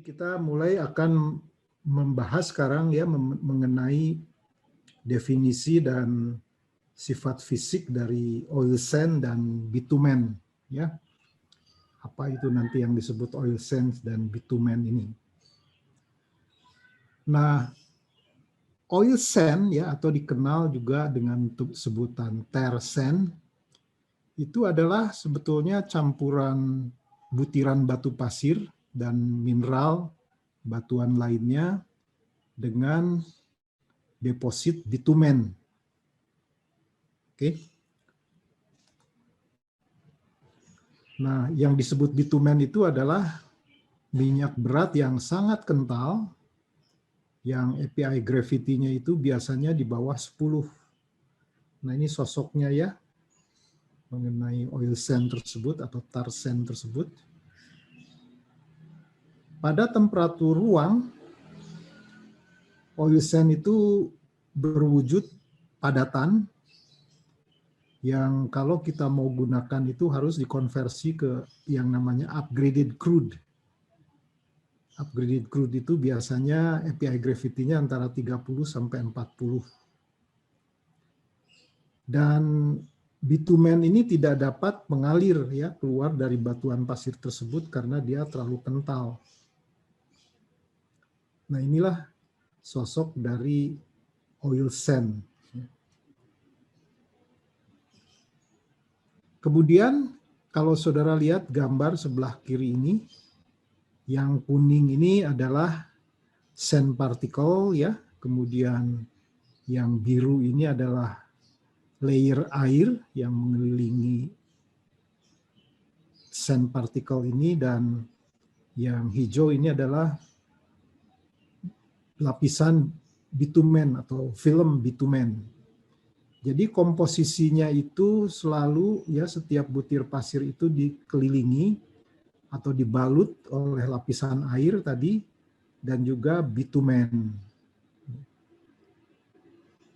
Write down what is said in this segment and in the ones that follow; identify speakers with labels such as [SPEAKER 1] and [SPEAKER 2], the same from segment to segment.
[SPEAKER 1] Kita mulai akan membahas sekarang ya mengenai definisi dan sifat fisik dari oil sand dan bitumen ya. Apa itu nanti yang disebut oil sand dan bitumen ini. Nah, oil sand ya atau dikenal juga dengan sebutan tar sand itu adalah sebetulnya campuran butiran batu pasir dan mineral batuan lainnya dengan deposit bitumen. Oke. Nah, yang disebut bitumen itu adalah minyak berat yang sangat kental, yang API gravity-nya itu biasanya di bawah 10. Nah, ini sosoknya ya, mengenai oil sand tersebut atau tar sand tersebut. Pada temperatur ruang, oil sand itu berwujud padatan, yang kalau kita mau gunakan itu harus dikonversi ke yang namanya upgraded crude. Upgraded crude itu biasanya API gravity-nya antara 30 sampai 40. Dan bitumen ini tidak dapat mengalir ya keluar dari batuan pasir tersebut karena dia terlalu kental. Nah, inilah sosok dari oil sand. Kemudian kalau saudara lihat gambar sebelah kiri ini, yang kuning ini adalah sand particle ya, kemudian yang biru ini adalah layer air yang mengelilingi sand particle ini, dan yang hijau ini adalah lapisan bitumen atau film bitumen. Jadi komposisinya itu selalu ya, setiap butir pasir itu dikelilingi atau dibalut oleh lapisan air tadi dan juga bitumen.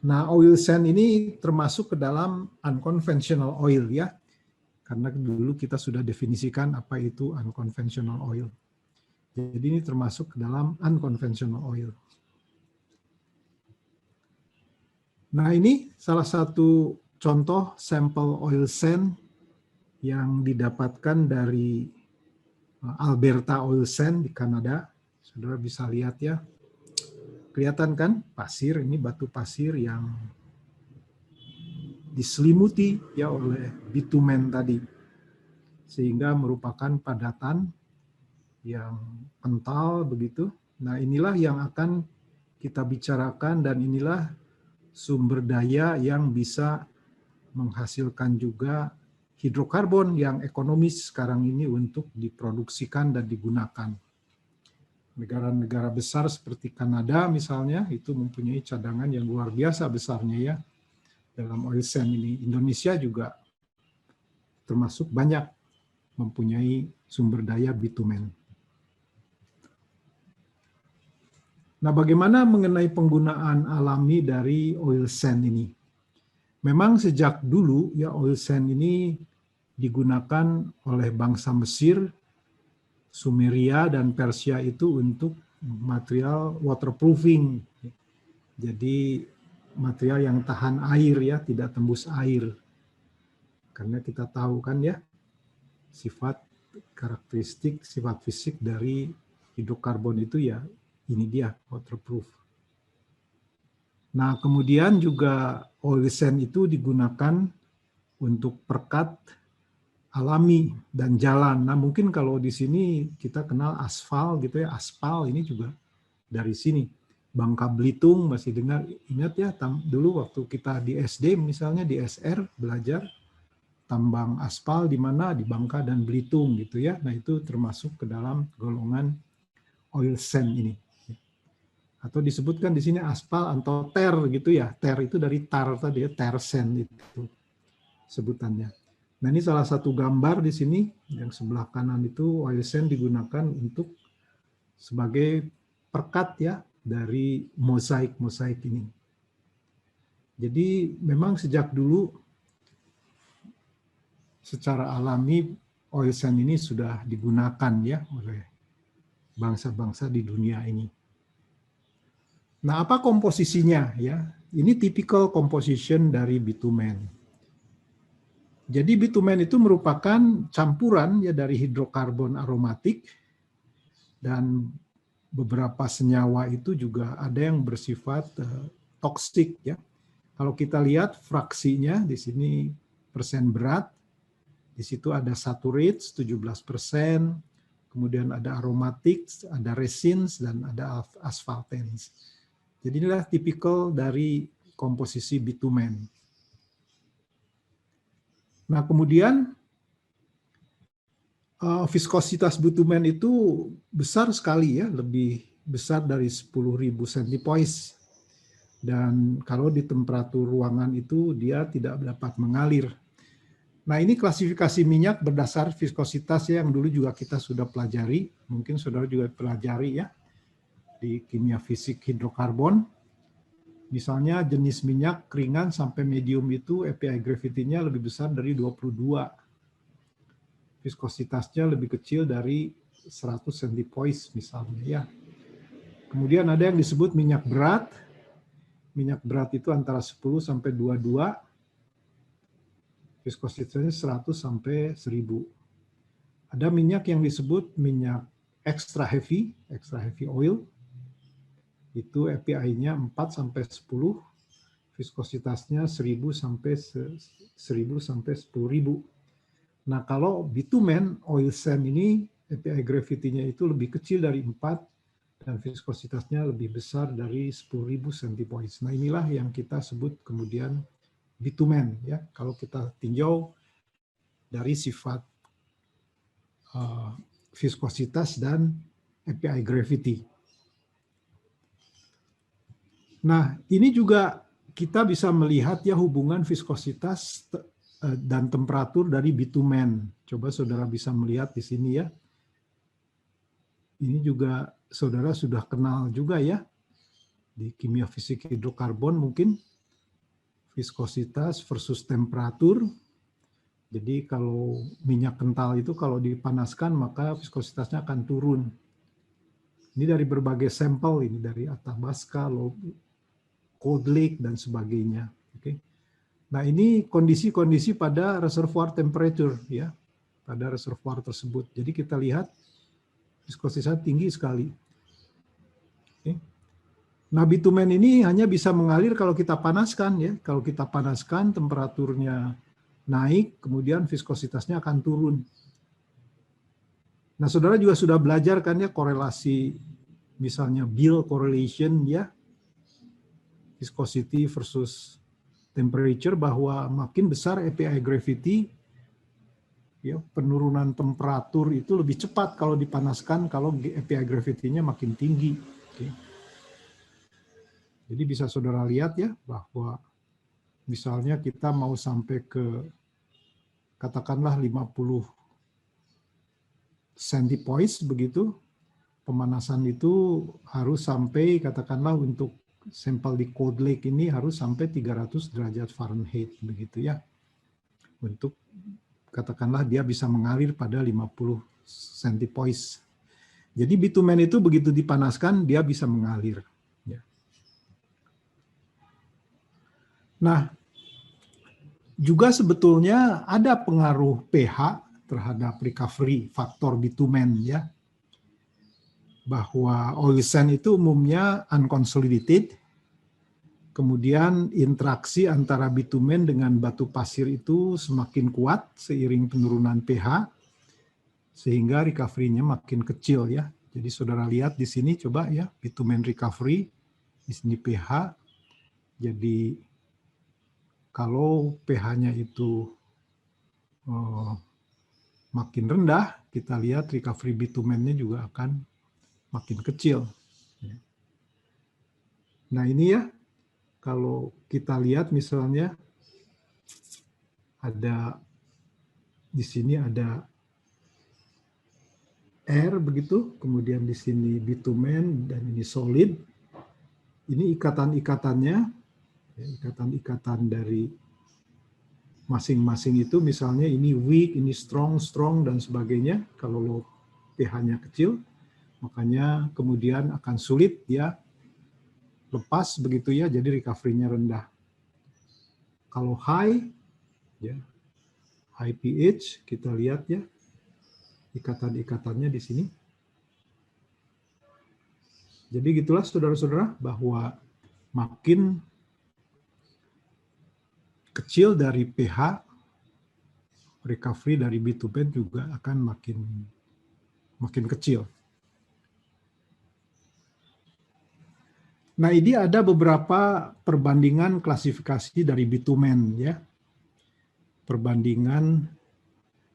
[SPEAKER 1] Nah, oil sand ini termasuk ke dalam unconventional oil ya. Karena dulu kita sudah definisikan apa itu unconventional oil. Jadi ini termasuk ke dalam unconventional oil. Nah, ini salah satu contoh sampel oil sand yang didapatkan dari Alberta Oil Sand di Kanada. Saudara bisa lihat ya. Kelihatan kan pasir, ini batu pasir yang diselimuti ya oleh bitumen tadi. Sehingga merupakan padatan yang kental begitu. Nah, inilah yang akan kita bicarakan, dan inilah sumber daya yang bisa menghasilkan juga hidrokarbon yang ekonomis sekarang ini untuk diproduksikan dan digunakan. Negara-negara besar seperti Kanada misalnya itu mempunyai cadangan yang luar biasa besarnya ya dalam oil sand ini. Indonesia juga termasuk banyak mempunyai sumber daya bitumen. Nah, bagaimana mengenai penggunaan alami dari oil sand ini? Memang sejak dulu ya oil sand ini digunakan oleh bangsa Mesir, Sumeria, dan Persia itu untuk material waterproofing. Jadi material yang tahan air ya, tidak tembus air. Karena kita tahu kan ya, sifat karakteristik, sifat fisik dari hidrokarbon itu ya ini dia, waterproof. Nah, kemudian juga oil sand itu digunakan untuk perekat alami dan jalan. Nah, mungkin kalau di sini kita kenal aspal gitu ya, aspal ini juga dari sini. Bangka Belitung masih dengar, ingat ya dulu waktu kita di SD misalnya di SR belajar tambang aspal di mana, di Bangka dan Belitung gitu ya. Nah, itu termasuk ke dalam golongan oil sand ini. Atau disebutkan di sini aspal atau ter gitu ya. Ter itu dari tar tadi ya, tar sand itu sebutannya. Nah, ini salah satu gambar di sini yang sebelah kanan itu oil sand digunakan untuk sebagai perekat ya dari mozaik-mozaik ini. Jadi memang sejak dulu secara alami oil sand ini sudah digunakan ya oleh bangsa-bangsa di dunia ini. Nah, apa komposisinya ya? Ini typical composition dari bitumen. Jadi bitumen itu merupakan campuran ya dari hidrokarbon aromatik dan beberapa senyawa itu juga ada yang bersifat toksik ya. Kalau kita lihat fraksinya di sini persen berat, di situ ada saturates 17%, kemudian ada aromatics, ada resins dan ada asphaltens. Jadi inilah tipikal dari komposisi bitumen. Nah, kemudian viskositas bitumen itu besar sekali ya, lebih besar dari 10.000 centipoise. Dan kalau di temperatur ruangan itu dia tidak dapat mengalir. Nah, ini klasifikasi minyak berdasar viskositas ya, yang dulu juga kita sudah pelajari, mungkin saudara juga pelajari ya, di kimia fisik hidrokarbon. Misalnya jenis minyak ringan sampai medium itu API gravity-nya lebih besar dari 22. Viskositasnya lebih kecil dari 100 centipoise misalnya ya. Kemudian ada yang disebut minyak berat. Minyak berat itu antara 10 sampai 22. Viskositasnya 100 sampai 1000. Ada minyak yang disebut minyak extra heavy oil. Itu API-nya 4 sampai 10, viskositasnya 1000 sampai 10.000. Nah, kalau bitumen oil sand ini API gravity-nya itu lebih kecil dari 4 dan viskositasnya lebih besar dari 10.000 centipoise. Nah, inilah yang kita sebut kemudian bitumen ya. Kalau kita tinjau dari sifat viskositas dan API gravity. Nah, ini juga kita bisa melihat ya hubungan viskositas dan temperatur dari bitumen. Coba saudara bisa melihat di sini ya. Ini juga saudara sudah kenal juga ya. Di kimia fisik hidrokarbon mungkin. Viskositas versus temperatur. Jadi kalau minyak kental itu kalau dipanaskan maka viskositasnya akan turun. Ini dari berbagai sampel, ini dari Athabasca, Cold Lake, dan sebagainya. Oke. Nah, ini kondisi-kondisi pada reservoir temperature, ya, pada reservoir tersebut. Jadi kita lihat viskositasnya tinggi sekali. Oke. Nah, bitumen ini hanya bisa mengalir kalau kita panaskan, ya. Kalau kita panaskan, temperaturnya naik, kemudian viskositasnya akan turun. Nah, saudara juga sudah belajar kan ya korelasi, misalnya Bill correlation, ya, viscosity versus temperature, bahwa makin besar API gravity, ya, penurunan temperatur itu lebih cepat kalau dipanaskan kalau API gravity-nya makin tinggi. Oke. Jadi bisa saudara lihat ya bahwa misalnya kita mau sampai ke katakanlah 50 centipoise begitu, pemanasan itu harus sampai katakanlah untuk sampel di Cold Lake ini harus sampai 300 derajat Fahrenheit begitu ya. Untuk katakanlah dia bisa mengalir pada 50 centipoise. Jadi bitumen itu begitu dipanaskan dia bisa mengalir. Ya. Nah, juga sebetulnya ada pengaruh pH terhadap recovery faktor bitumen ya. Bahwa oil sand itu umumnya unconsolidated, kemudian interaksi antara bitumen dengan batu pasir itu semakin kuat seiring penurunan pH, sehingga recovery-nya makin kecil ya. Jadi saudara lihat di sini coba ya, bitumen recovery, di sini pH, jadi kalau pH-nya itu makin rendah, kita lihat recovery bitumennya juga akan makin kecil. Nah ini ya, kalau kita lihat misalnya ada di sini ada air begitu, kemudian di sini bitumen dan ini solid. Ini ikatan-ikatannya, ya, ikatan-ikatan dari masing-masing itu, misalnya ini weak, ini strong, dan sebagainya kalau pH-nya kecil. Makanya kemudian akan sulit dia lepas begitu ya, jadi recovery-nya rendah. Kalau high, ya, high pH, kita lihat ya, ikatan-ikatannya di sini. Jadi gitulah saudara-saudara, bahwa makin kecil dari pH, recovery dari bitumen juga akan makin kecil. Nah, ini ada beberapa perbandingan klasifikasi dari bitumen ya. Perbandingan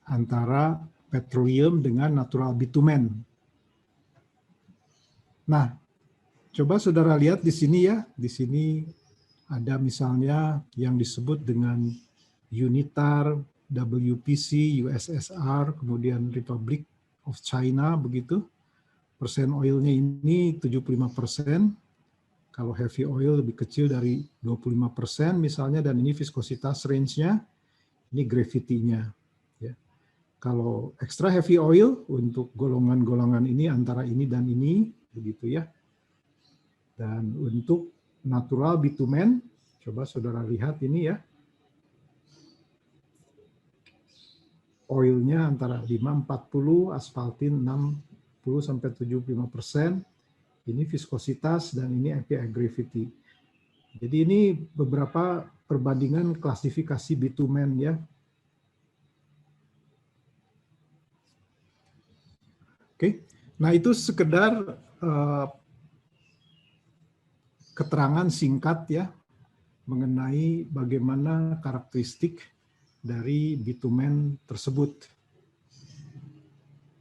[SPEAKER 1] antara petroleum dengan natural bitumen. Nah, coba saudara lihat di sini ya. Di sini ada misalnya yang disebut dengan Unitar, WPC, USSR, kemudian Republic of China begitu. Persen oilnya ini 75%. Kalau heavy oil lebih kecil dari 25% misalnya, dan ini viskositas range-nya, ini gravity-nya. Ya. Kalau extra heavy oil untuk golongan-golongan ini antara ini dan ini, begitu ya. Dan untuk natural bitumen, coba saudara lihat ini ya. Oilnya antara 5-40, asphaltin 60-75%. Ini viskositas dan ini API gravity. Jadi ini beberapa perbandingan klasifikasi bitumen ya. Oke, nah itu sekedar keterangan singkat ya mengenai bagaimana karakteristik dari bitumen tersebut.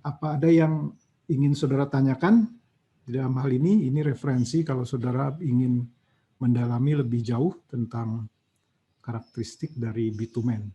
[SPEAKER 1] Apa ada yang ingin saudara tanyakan? Dalam hal ini referensi kalau saudara ingin mendalami lebih jauh tentang karakteristik dari bitumen.